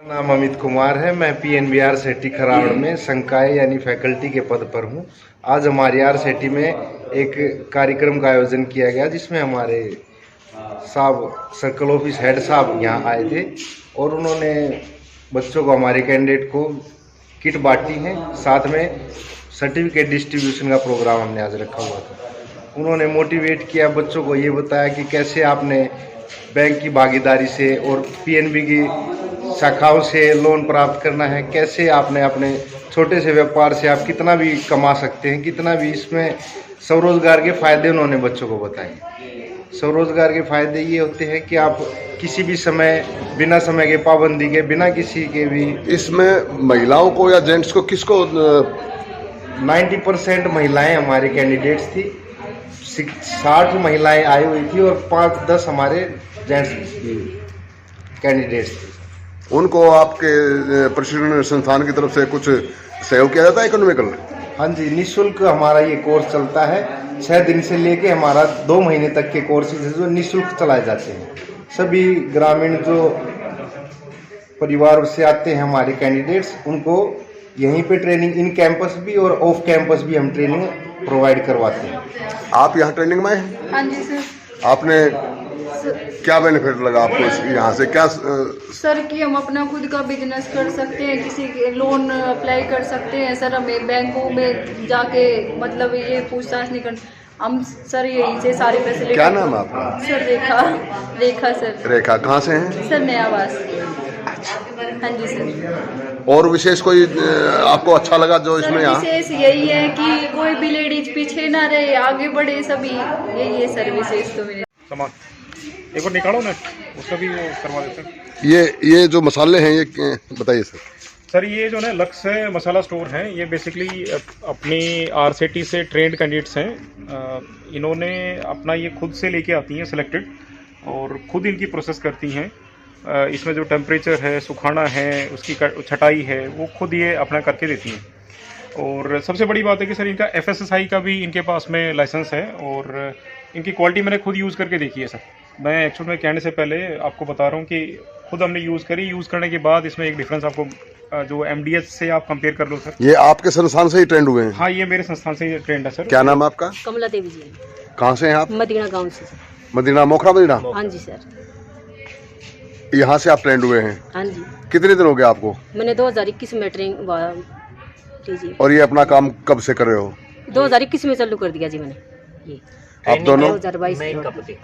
नाम अमित कुमार है। मैं PNBR सेठी खराड़ में संकाय यानी फैकल्टी के पद पर हूँ। आज हमारी RCT में एक कार्यक्रम का आयोजन किया गया जिसमें हमारे साहब सर्कल ऑफिस हेड साहब यहाँ आए थे और उन्होंने बच्चों को, हमारे कैंडिडेट को किट बांटी है। साथ में सर्टिफिकेट डिस्ट्रीब्यूशन का प्रोग्राम हमने आज रखा हुआ था। उन्होंने मोटिवेट किया बच्चों को, ये बताया कि कैसे आपने बैंक की भागीदारी से और PNB की शाखाओं से लोन प्राप्त करना है, कैसे आपने अपने छोटे से व्यापार से आप कितना भी कमा सकते हैं, कितना भी। इसमें स्वरोजगार के फायदे उन्होंने बच्चों को बताए। स्वरोजगार के फायदे ये होते हैं कि आप किसी भी समय, बिना समय के पाबंदी के, बिना किसी के भी। इसमें महिलाओं को या जेंट्स को, किसको? 90% महिलाएं हमारे कैंडिडेट्स थी। 60 महिलाएं आई हुई थी और 5-10 हमारे जेंट्स कैंडिडेट्स थे। उनको आपके प्रशिक्षण संस्थान की तरफ से कुछ सहयोग किया जाता है इकोनॉमिकल? हाँ जी, निःशुल्क हमारा ये कोर्स चलता है। 6 दिन से लेके हमारा 2 महीने तक के कोर्सेज है जो निःशुल्क चलाए जाते हैं। सभी ग्रामीण जो परिवार से आते हैं हमारे कैंडिडेट्स, उनको यहीं पे ट्रेनिंग, इन कैंपस भी और ऑफ कैंपस भी हम ट्रेनिंग प्रोवाइड करवाते हैं। आप यहाँ ट्रेनिंग में हैं? हाँ जी सर। आपने क्या बेनिफिट लगा आपको यहाँ से? क्या सर कि हम अपना खुद का बिजनेस कर सकते हैं, किसी के लोन अप्लाई कर सकते हैं सर। हमें बैंकों में जाके मतलब ये पूछताछ नहीं कर, हम सर यही से सारी फैसिलिटी। क्या नाम है आपका? सर रेखा सर। रेखा, कहाँ से हैं? सर नयावास। हाँ जी सर। और विशेष कोई आपको अच्छा लगा जो सर इसमें? यहाँ विशेष यही है कि कोई भी लेडीज पीछे ना रहे, आगे बढ़े सभी, यही है सर विशेष। तो मेरे सामान एक बार निकालो ना, उसका भी वो करवा देते हैं। ये जो मसाले हैं, ये बताइए सर। सर ये जो ना लक्ष्य मसाला स्टोर है, ये बेसिकली अपनी RCT से ट्रेंड कैंडिडेट्स हैं। इन्होंने अपना ये खुद से लेके आती हैं सिलेक्टेड, और खुद इनकी प्रोसेस करती हैं। इसमें जो टेम्परेचर है, सुखाना है, उसकी छटाई है, वो खुद ये अपना करके देती हैं। और सबसे बड़ी बात है कि सर इनका FSSI का भी इनके पास में लाइसेंस है, और इनकी क्वालिटी मैंने खुद यूज़ करके देखी है सर। मैं एक्चुअल में कहने से पहले आपको बता रहा हूँ कि खुद हमने यूज़ करी। यूज़ करने के बाद इसमें एक डिफरेंस आपको जो MDH से आप कंपेयर कर लो सर। ये आपके संस्थान से ही ट्रेंड हुए हैं? हाँ, ये मेरे संस्थान से ही ट्रेंड है सर। क्या नाम है आपका? कमला देवी जी। कहाँ से हैं आप? मदीना गांव से। मदीना, मोखरा मदीना? हाँ जी सर। यहाँ से आप ट्रेंड हुए हैं? हाँ जी। कितने दिन हो गए आपको? मैंने 2021 में ट्रेनिंग जी। और ये अपना काम कब से कर रहे हो? 2021 में चालू कर दिया जी मैंने। ये आप दोनों? 2022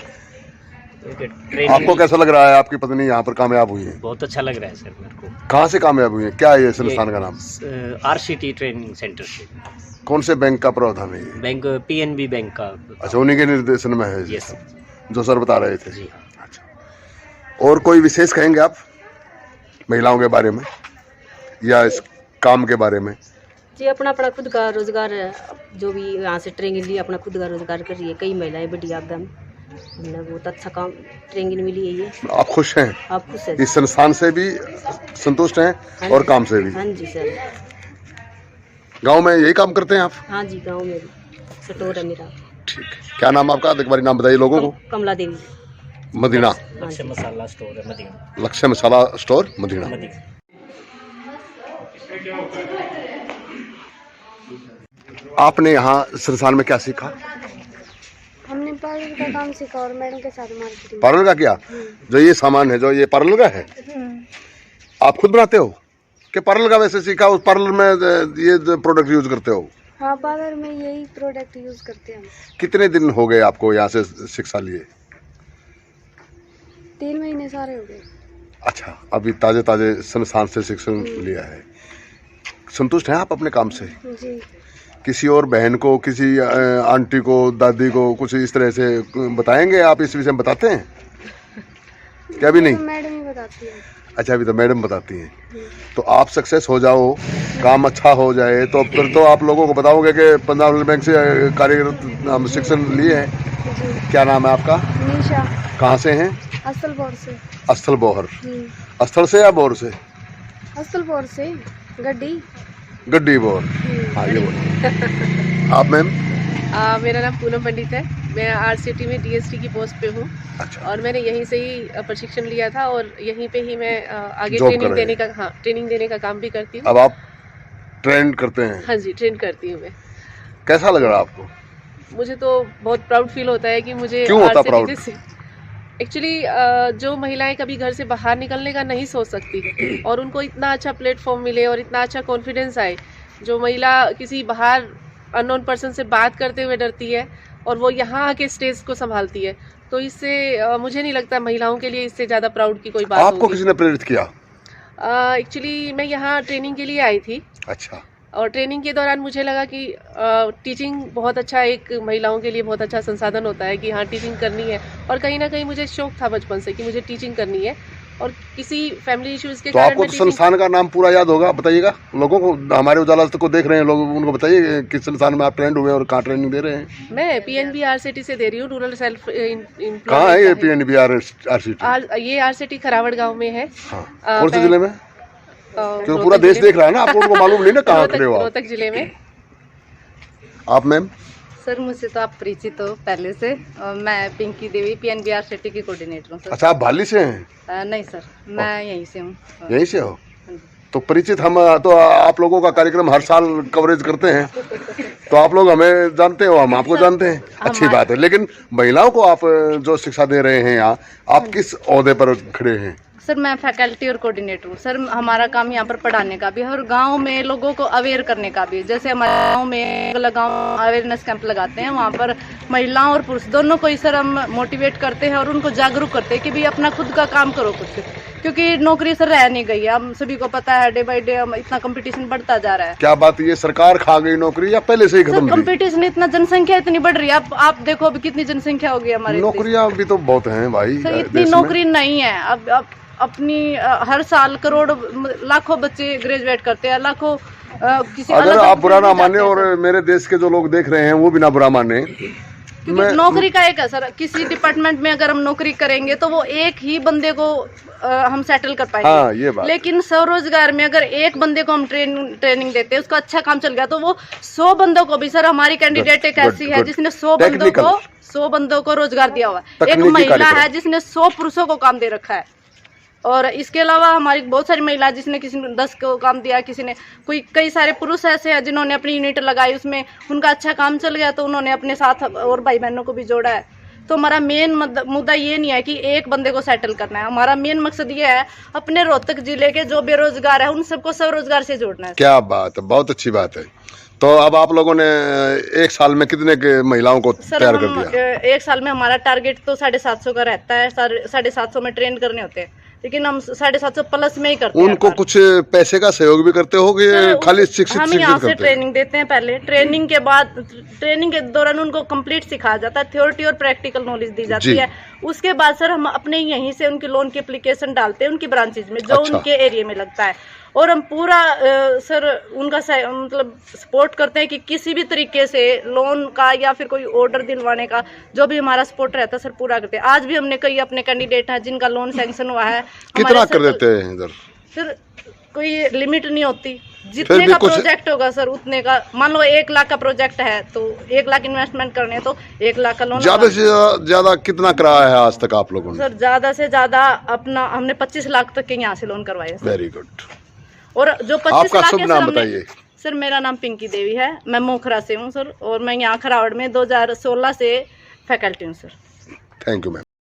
आपको कैसा लग रहा है? आपकी पत्नी यहाँ पर कामयाब हुई है? बहुत अच्छा लग रहा है सर मेरे को। कहाँ से कामयाब हुई है? क्या है ये संस्थान का नाम? RCT ट्रेनिंग सेंटर से। कौन से बैंक का प्रावधान है ये? बैंक PNB बैंक का। अच्छा, उन्हीं के निर्देशन में है? यस जो सर बता रहे थे जी। अच्छा, और कोई विशेष कहेंगे आप महिलाओं के बारे में या इस काम के बारे में? जी अपना खुद का रोजगार, जो भी यहाँ से ट्रेनिंग ली, अपना खुद का रोजगार कर रही है। कई महिलाएं बढ़िया एकदम, हमने बहुत अच्छा काम ट्रेनिंग मिली है। ये आप खुश हैं? आप खुश हैं? इस संस्थान से भी संतुष्ट हैं और काम से भी? हाँ जी सर। गांव में यही काम करते हैं आप? हाँ जी, गाँव में भी स्टोर है मेरा। ठीक है, क्या नाम आपका? एक बार नाम बताइए लोगों को। कमला देवी मदीना। लक्ष्य मसाला स्टोर है मदीना। लक्ष्य मसाला स्टोर मदीना। आपने यहाँ संस्थान में क्या सीखा? हमने पार्लर का काम सीखा और मैडम के साथ मार्केटिंग। पार्लर का क्या? जो ये सामान है, जो ये पार्लर का है, आप खुद बनाते हो कि पार्लर का वैसे सीखा, उस पार्लर में ये प्रोडक्ट यूज करते हो? हाँ, पार्लर में यही प्रोडक्ट यूज करते हैं हम। कितने दिन हो गए आपको यहाँ से शिक्षा लिए? 3 महीने सारे हो गए। अच्छा, अभी ताजे ताजे संस्थान से शिक्षण लिया है। संतुष्ट हैं आप अपने काम से? जी। किसी और बहन को, किसी आंटी को, दादी को कुछ इस तरह से बताएंगे आप? इस विषय में बताते हैं क्या? भी नहीं? तो मैडम ही बताती है। अच्छा, अभी तो मैडम बताती हैं। तो आप सक्सेस हो जाओ, काम अच्छा हो जाए, तो फिर तो आप लोगों को बताओगे कि पंजाब बैंक से कार्यरत हम शिक्षण लिए हैं। क्या नाम है आपका? निशा। कहाँ से हैं? असलपुर से। अस्थल बोहर? अस्थल से या बोर से? असलपुर से। गड्डी बोर। हाँ, ये बोल। आप मैम? मेरा नाम पूनम पंडित है। मैं आरसीटी में डीएसटी की पोस्ट पे हूँ अच्छा। और मैंने यहीं से ही प्रशिक्षण लिया था और यहीं पे ही मैं आगे जॉब कर ट्रेनिंग रहे देने का ट्रेनिंग देने का काम भी करती हूँ। अब आप ट्रेन करते हैं, हाँ जी, ट्रेन करती हूँ मैं। कैसा लग रहा आपको? मुझे तो बहुत प्राउड फील होता है कि मुझे क्यों होता प्राउड? एक्चुअली जो महिलाएं कभी घर से बाहर निकलने का नहीं सोच सकती और उनको इतना अच्छा प्लेटफॉर्म मिले और इतना अच्छा कॉन्फिडेंस आए, जो महिला किसी बाहर अननोन पर्सन से बात करते हुए डरती है और वो यहाँ आके स्टेज को संभालती है, तो इससे मुझे नहीं लगता महिलाओं के लिए इससे ज़्यादा प्राउड की कोई बात आपको होगी। किसी ने प्रेरित किया? एक्चुअली मैं यहाँ ट्रेनिंग के लिए आई थी अच्छा। और ट्रेनिंग के दौरान मुझे लगा कि टीचिंग बहुत अच्छा, एक महिलाओं के लिए बहुत अच्छा संसाधन होता है कि हाँ टीचिंग करनी है और कहीं ना कहीं मुझे शौक था बचपन से कि मुझे टीचिंग करनी है और किसी फैमिली इश्यूज के तो कारण आपको मैं तो संस्थान का नाम पूरा याद होगा, बताइएगा लोगों को, हमारे उजाला को देख रहे हैं लोग, उनको बताइए किस संस्थान में आप ट्रेंड हुए और कहाँ ट्रेनिंग दे रहे हैं। मैं पीएनबी आरसीटी से दे रही हूँ, रूरल सेल्फ कहाँ है ये पीएनबी आरसीटी? ये आरसीटी खरावड़ गाँव में है। हाँ, कौन से जिले में? क्योंकि पूरा रोहतक देश जिले देख रहा है ना, आपको उनको मालूम नहीं ना कहाँ खड़े हो आप। रोहतक जिले में। आप मैम? सर मुझसे तो आप परिचित हो पहले से, मैं पिंकी देवी पीएनबी आरसीटी की कोऑर्डिनेटर हूँ सर। अच्छा, आप भाली से हैं? नहीं सर, मैं यहीं से हूँ। यहीं से हो? तो परिचित हम तो आप लोगों का कार्यक्रम हर साल कवरेज करते हैं, तो आप लोग हमें जानते हो, हम आपको जानते हैं, अच्छी बात है। लेकिन महिलाओं को आप जो शिक्षा दे रहे हैं यहाँ, आप किस ओहदे पर खड़े हैं? सर मैं फैकल्टी और कोऑर्डिनेटर हूँ सर। हमारा काम यहाँ पर पढ़ाने का भी है और गांव में लोगों को अवेयर करने का भी है। जैसे हमारे गांव में अलग गांव अवेयरनेस कैंप लगाते हैं, वहाँ पर महिलाओं और पुरुष दोनों को ही सर हम मोटिवेट करते हैं और उनको जागरूक करते हैं कि भी अपना खुद का काम करो कुछ, क्योंकि नौकरी सर रह नहीं गई है। हम सभी को पता है डे बाई डे इतना कंपटीशन बढ़ता जा रहा है। क्या बात, ये सरकार खा गई नौकरी या पहले से ही खत्म? कंपटीशन इतना, जनसंख्या इतनी बढ़ रही है। आप देखो अभी कितनी जनसंख्या हो गई हमारी। नौकरियां भी तो बहुत हैं भाई सर, इतनी नौकरी नहीं है। अब अपनी हर साल करोड़ों लाखों बच्चे ग्रेजुएट करते हैं, लाखों किसी अगर आप बुरा ना माने और मेरे देश के जो लोग देख रहे हैं वो भी ना बुरा माने, क्योंकि नौकरी का एक है सर, किसी डिपार्टमेंट में अगर हम नौकरी करेंगे तो वो एक ही बंदे को हम सेटल कर पाएंगे। हाँ, ये बात। लेकिन स्वरोजगार में अगर एक बंदे को हम ट्रेनिंग देते हैं, उसका अच्छा काम चल गया, तो वो 100 बंदों को भी सर, हमारी कैंडिडेट एक ऐसी है जिसने 100 बंदों को रोजगार दिया हुआ है। एक महिला है जिसने 100 पुरुषों को काम दे रखा है। और इसके अलावा हमारी बहुत सारी महिला, जिसने किसी ने 10 को काम दिया, किसी ने कई सारे पुरुष ऐसे हैं जिन्होंने अपनी यूनिट लगाई, उसमें उनका अच्छा काम चल गया तो उन्होंने अपने साथ और भाई बहनों को भी जोड़ा है। तो हमारा मेन मुद्दा ये नहीं है कि एक बंदे को सेटल करना है। हमारा मेन मकसद ये है अपने रोहतक जिले के जो बेरोजगार है उन सबको स्वरोजगार से जोड़ना है। क्या बात है, बहुत अच्छी बात है। तो अब आप लोगों ने एक साल में कितने के महिलाओं को तैयार कर दिया? एक साल में हमारा टारगेट तो 750 का रहता है। 750 में ट्रेन करने होते हैं, लेकिन हम 750 प्लस में ही करते हैं। उनको कुछ पैसे का सहयोग भी करते हो कि खाली शिक्षित? हम यहाँ से ट्रेनिंग देते हैं पहले, ट्रेनिंग के बाद, ट्रेनिंग के दौरान उनको कंप्लीट सिखाया जाता है, थ्योरी और प्रैक्टिकल नॉलेज दी जाती है। उसके बाद सर हम अपने यहीं से उनकी लोन की एप्लीकेशन डालते हैं उनकी ब्रांचेज में, जो उनके एरिया में लगता है, और हम पूरा सर उनका मतलब सपोर्ट करते हैं कि किसी भी तरीके से लोन का या फिर कोई ऑर्डर दिलवाने का जो भी हमारा सपोर्ट रहता है सर पूरा करते हैं। आज भी हमने कई अपने कैंडिडेट हैं जिनका लोन सैंक्शन हुआ है। कितना कर देते हैं इधर? सर कोई लिमिट नहीं होती, जितने का प्रोजेक्ट होगा सर उतने का। मान लो 1 लाख का प्रोजेक्ट है तो 1 लाख इन्वेस्टमेंट करने तो 1 लाख का लोन। ज्यादा से ज्यादा कितना कराया है आज तक आप लोगों ने? सर ज्यादा से ज्यादा अपना हमने 25 लाख तक के यहाँ से लोन करवाए। Very good. और जो 25 आपका लाख शुभ नाम बताइए। सर मेरा नाम पिंकी देवी है, मैं मोखरा से हूँ सर, और मैं यहाँ खरावड़ में 2016 से फैकल्टी हूँ सर। Thank you ma'am.